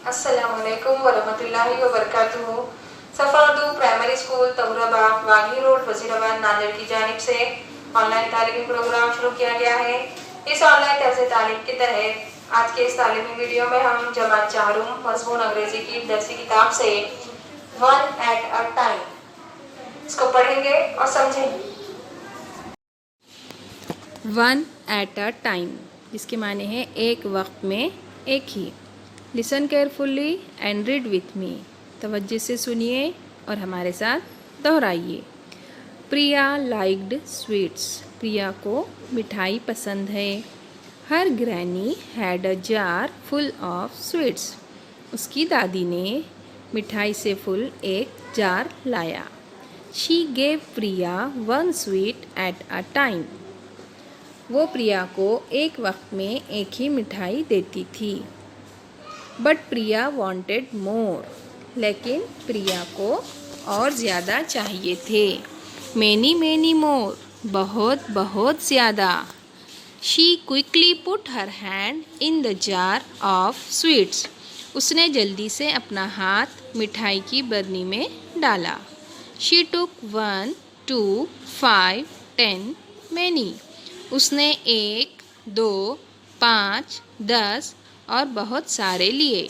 अस्सलामुअलैकुम वरहमतुल्लाहि वबरकातुहू। सफ़ा Urdu primary school Tahurabagh Waghi road Wazirabad Nanded की जानिब से ऑनलाइन तालीमी प्रोग्राम शुरू किया गया है। इस ऑनलाइन तर्ज़ तालीम के तहत आज के इस तालीमी वीडियो में हम जमात चाहरुम मज़मून अंग्रेज़ी की दरसी किताब से वन एट अ टाइम इसको पढ़ेंगे और समझेंगे। वन एट अ टाइम जिसके माने हैं एक वक्त में एक ही। Listen carefully and read with me. तवज्जो से सुनिए और हमारे साथ दोहराइए। प्रिया लाइक्ड स्वीट्स। प्रिया को मिठाई पसंद है। Her granny had a jar full of sweets. उसकी दादी ने मिठाई से फुल एक जार लाया। She gave Priya one sweet at a time. वो प्रिया को एक वक्त में एक ही मिठाई देती थी। But Priya wanted more. लेकिन प्रिया को और ज़्यादा चाहिए थे। Many many more. बहुत बहुत ज़्यादा। She quickly put her hand in the jar of sweets. उसने जल्दी से अपना हाथ मिठाई की बरनी में डाला। She took 1, 2, 5, 10 many. उसने 1, 2, 5, 10 और बहुत सारे लिए।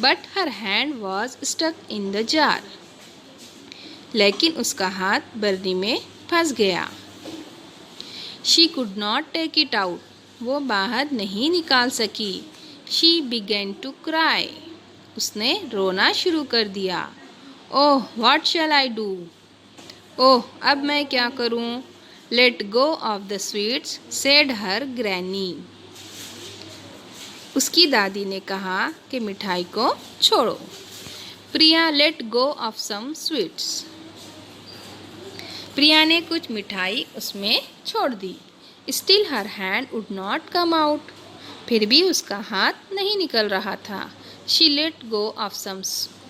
But her hand was stuck in the jar. लेकिन उसका हाथ बरनी में फंस गया। She could not take it out. वो बाहर नहीं निकाल सकी। She began to cry. उसने रोना शुरू कर दिया। Oh what shell I do. ओह अब मैं क्या करूं। Let go of the sweets said her granny. उसकी दादी ने कहा कि मिठाई को छोड़ो। Priya let go of some sweets. Priya ने कुछ मिठाई उसमें छोड़ दी। Still her hand would not come out. फिर भी उसका हाथ नहीं निकल रहा था। She let go of some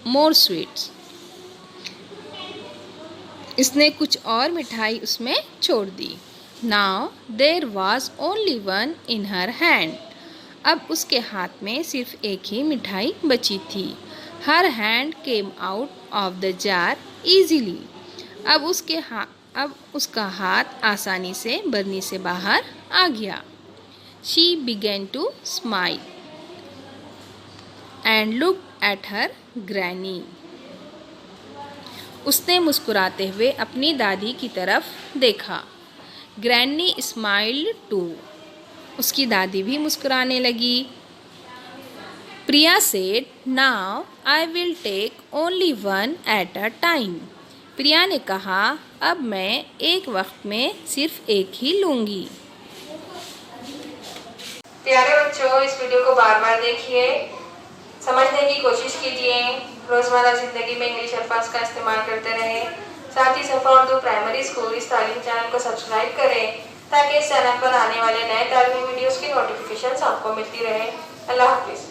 more sweets. इसने कुछ और मिठाई उसमें छोड़ दी। Now there was only one in her hand. अब उसके हाथ में सिर्फ एक ही मिठाई बची थी। Her hand came out of the jar easily. अब उसका हाथ आसानी से बरनी से बाहर आ गया। She began to smile and look at her granny. उसने मुस्कुराते हुए अपनी दादी की तरफ देखा। Granny smiled too. उसकी दादी भी मुस्कुराने लगी। Priya said now I will take only one at a time. Priya ने कहा अब मैं एक वक्त में सिर्फ एक ही लूँगी। प्यारे बच्चों, इस वीडियो को बार बार देखिए, समझने की कोशिश कीजिए, रोज़मर्रा ज़िंदगी में इंग्लिश अल्फाज का इस्तेमाल करते रहें। साथ ही सफ़ा उर्दू प्राइमरी स्कूल इस तालीम चैनल को सब्सक्राइब करें ताकि इस चैनल पर आने वाले नए तालीमी वीडियोस की नोटिफिकेशन आपको मिलती रहे। अल्लाह हाफिज़।